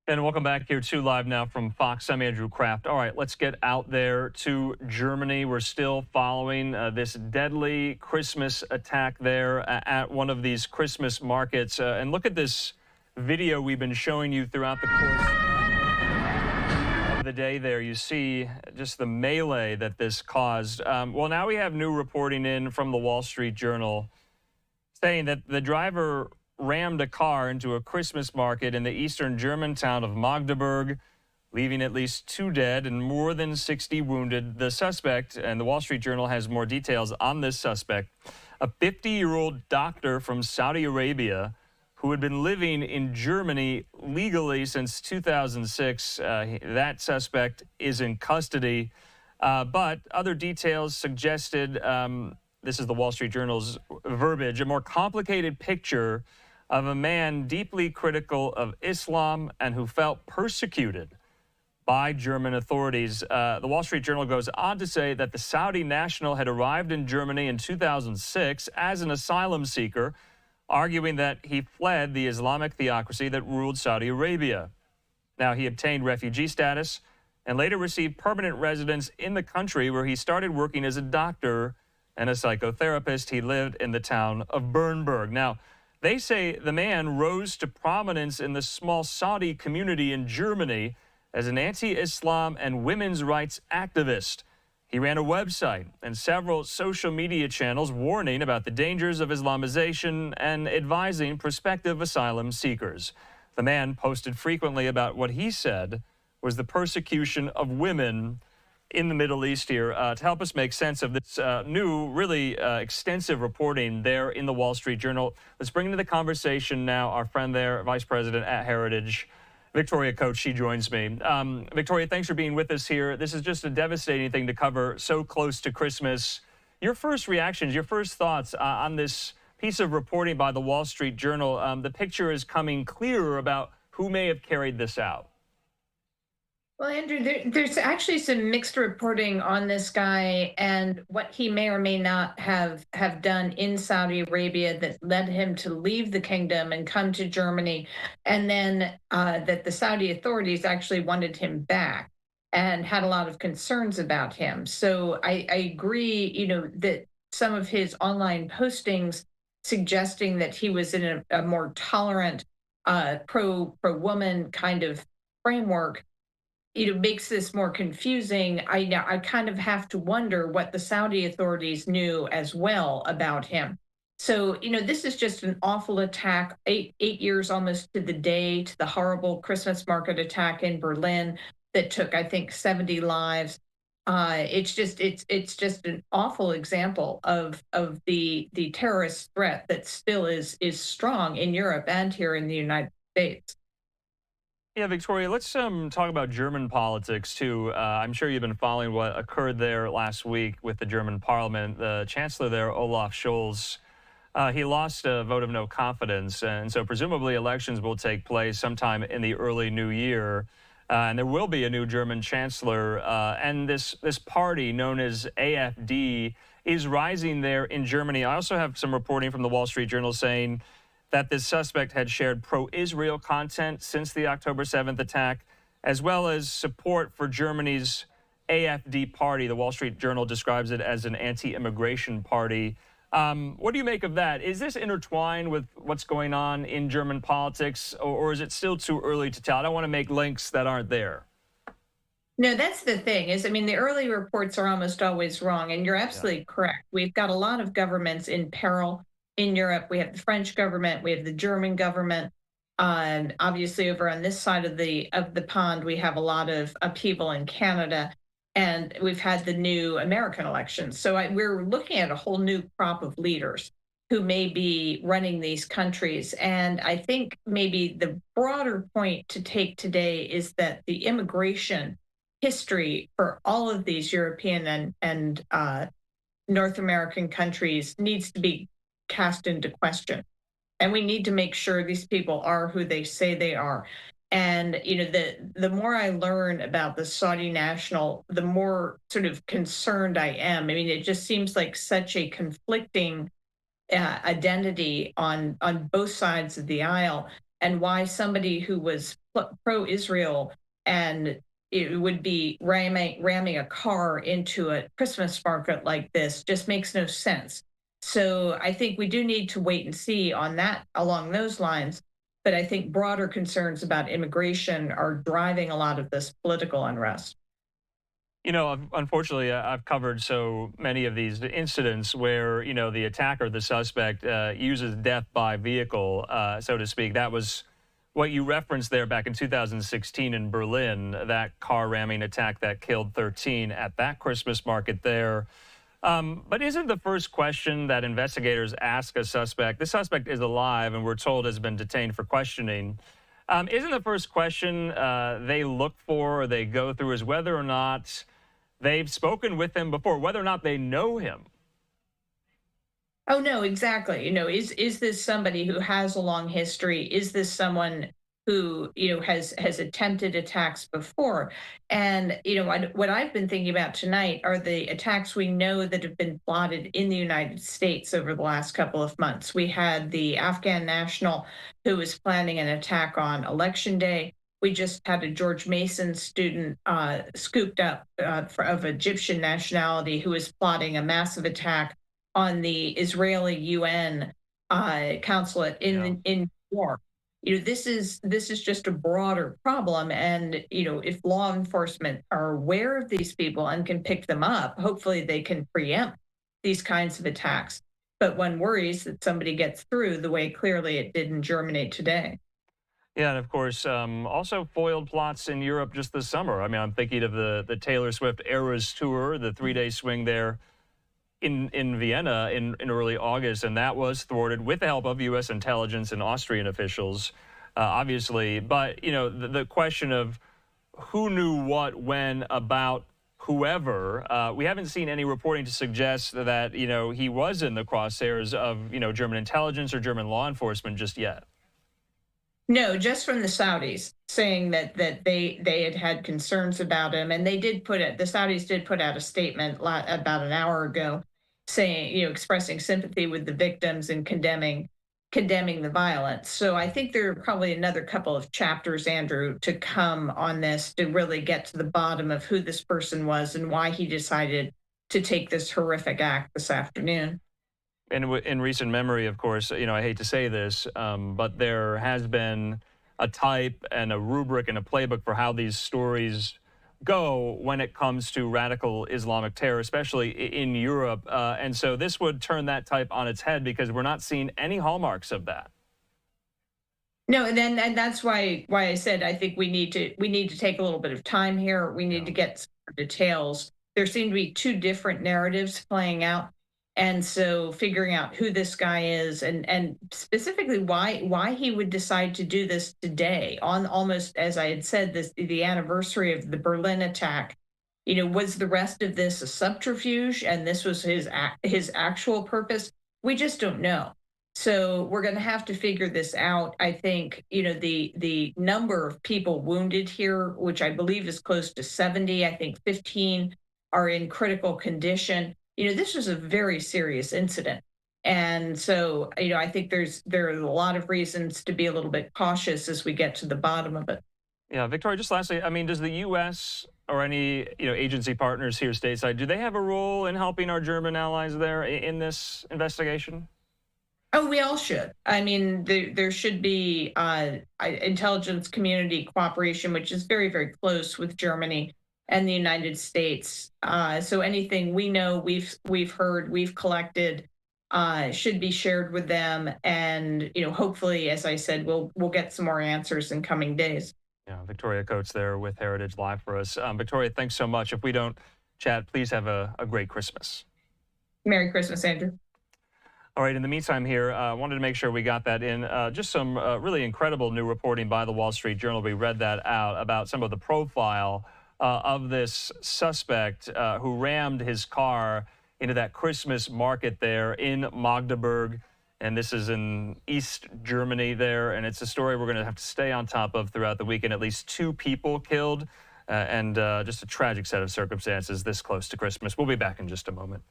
And welcome back here to Live Now from Fox. I'm Andrew Kraft. All right, let's get out there to Germany. We're still following this deadly Christmas attack there at one of these Christmas markets. And look at this video we've been showing you throughout the course of the day there. You see just the melee that this caused. Well, now we have new reporting in from the Wall Street Journal saying that the driver rammed a car into a Christmas market in the eastern German town of Magdeburg, leaving at least 2 dead and more than 60 wounded. The suspect, and the Wall Street Journal has more details on this suspect, a 50-year-old doctor from Saudi Arabia who had been living in Germany legally since 2006. That suspect is in custody, but other details suggested, this is the Wall Street Journal's verbiage, a more complicated picture of a man deeply critical of Islam and who felt persecuted by German authorities. The Wall Street Journal goes on to say that the Saudi national had arrived in Germany in 2006 as an asylum seeker, arguing that he fled the Islamic theocracy that ruled Saudi Arabia. Now, he obtained refugee status and later received permanent residence in the country, where he started working as a doctor and a psychotherapist. He lived in the town of Bernburg. Now, they say the man rose to prominence in the small Saudi community in Germany as an anti-Islam and women's rights activist. He ran a website and several social media channels warning about the dangers of Islamization and advising prospective asylum seekers. The man posted frequently about what he said was the persecution of women in the Middle East here. To help us make sense of this new, really extensive reporting there in the Wall Street Journal, let's bring into the conversation now our friend there, Vice President at Heritage, Victoria Coach. She joins me. Victoria, thanks for being with us here. This is just a devastating thing to cover so close to Christmas. Your first reactions, your first thoughts on this piece of reporting by the Wall Street Journal. The picture is coming clearer about who may have carried this out. Well, Andrew, there's actually some mixed reporting on this guy and what he may or may not have done in Saudi Arabia that led him to leave the kingdom and come to Germany, and then that the Saudi authorities actually wanted him back and had a lot of concerns about him. So I agree, that some of his online postings suggesting that he was in a more tolerant, pro woman kind of framework, makes this more confusing. I kind of have to wonder what the Saudi authorities knew as well about him. So, this is just an awful attack, eight years almost to the day to the horrible Christmas market attack in Berlin that took, I think, 70 lives. It's just an awful example of the terrorist threat that still is strong in Europe and here in the United States. Yeah, Victoria, let's talk about German politics, too. I'm sure you've been following what occurred there last week with the German parliament. The chancellor there, Olaf Scholz, he lost a vote of no confidence, and so presumably elections will take place sometime in the early new year, and there will be a new German chancellor, and this party known as AfD is rising there in Germany. I also have some reporting from the Wall Street Journal saying that this suspect had shared pro-Israel content since the October 7th attack, as well as support for Germany's AfD party. The Wall Street Journal describes it as an anti-immigration party. What do you make of that? Is this intertwined with what's going on in German politics, or is it still too early to tell? I don't want to make links that aren't there. No, that's the thing the early reports are almost always wrong, and you're absolutely correct. We've got a lot of governments in peril in Europe. We have the French government, we have the German government. Obviously, over on this side of the pond, we have a lot of upheaval in Canada, and we've had the new American elections. So we're looking at a whole new crop of leaders who may be running these countries. And I think maybe the broader point to take today is that the immigration history for all of these European and North American countries needs to be cast into question. And we need to make sure these people are who they say they are. And the more I learn about the Saudi national, the more sort of concerned I am. It just seems like such a conflicting identity on both sides of the aisle. and why somebody who was pro-Israel and it would be ramming a car into a Christmas market like this just makes no sense. So I think we do need to wait and see on that along those lines. But I think broader concerns about immigration are driving a lot of this political unrest. Unfortunately, I've covered so many of these incidents where, the attacker, the suspect, uses death by vehicle, so to speak. That was what you referenced there back in 2016 in Berlin, that car ramming attack that killed 13 at that Christmas market there. But isn't the first question that investigators ask a suspect, the suspect is alive and we're told has been detained for questioning, isn't the first question they look for or they go through is whether or not they've spoken with him before, whether or not they know him? Oh no, exactly. Is this somebody who has a long history? Is this someone who has attempted attacks before? And what I've been thinking about tonight are the attacks we know that have been plotted in the United States over the last couple of months. We had the Afghan national who was planning an attack on Election Day. We just had a George Mason student scooped up of Egyptian nationality who was plotting a massive attack on the Israeli UN consulate Yeah. in New York. This is just a broader problem, and if law enforcement are aware of these people and can pick them up, hopefully they can preempt these kinds of attacks. But one worries that somebody gets through the way clearly it did in Germany today. Yeah, and of course, also foiled plots in Europe just this summer. I mean, I'm thinking of the Taylor Swift Eras tour, the 3-day swing there in Vienna in early August, and that was thwarted with the help of U.S. intelligence and Austrian officials, obviously. But, the question of who knew what when about whoever, we haven't seen any reporting to suggest that, he was in the crosshairs of, German intelligence or German law enforcement just yet. No, just from the Saudis saying that they had concerns about him, and the Saudis did put out a statement about an hour ago, saying expressing sympathy with the victims and condemning the violence. So I think there are probably another couple of chapters, Andrew, to come on this to really get to the bottom of who this person was and why he decided to take this horrific act this afternoon. And in recent memory, of course, I hate to say this, but there has been a type and a rubric and a playbook for how these stories go when it comes to radical Islamic terror, especially in Europe. And so this would turn that type on its head because we're not seeing any hallmarks of that. No, and that's why I said I think we need to take a little bit of time here. We need Yeah. to get some details. There seem to be two different narratives playing out, and so figuring out who this guy is and specifically why he would decide to do this today on, almost as I had said, this the anniversary of the Berlin attack. Was the rest of this a subterfuge and this was his actual purpose? We just don't know. So we're going to have to figure this out. I think the number of people wounded here, which I believe is close to 70. I think 15 are in critical condition. This was a very serious incident, and so I think there are a lot of reasons to be a little bit cautious as we get to the bottom of it. Yeah, Victoria, just lastly, I mean, does the U.S. or any, agency partners here stateside, do they have a role in helping our German allies there in this investigation? Oh, we all should. I mean, there should be intelligence community cooperation, which is very, very close with Germany and the United States. So anything we know, we've heard, we've collected, should be shared with them, and hopefully, as I said, we'll get some more answers in coming days. Yeah, Victoria Coates there with Heritage Live for us. Victoria, thanks so much. If we don't chat, please have a great Christmas. Merry Christmas, Andrew. All right, in the meantime here, I wanted to make sure we got that in. Just some really incredible new reporting by the Wall Street Journal. We read that out about some of the profile of this suspect who rammed his car into that Christmas market there in Magdeburg. And this is in East Germany there. And it's a story we're going to have to stay on top of throughout the weekend. At least 2 people killed and just a tragic set of circumstances this close to Christmas. We'll be back in just a moment.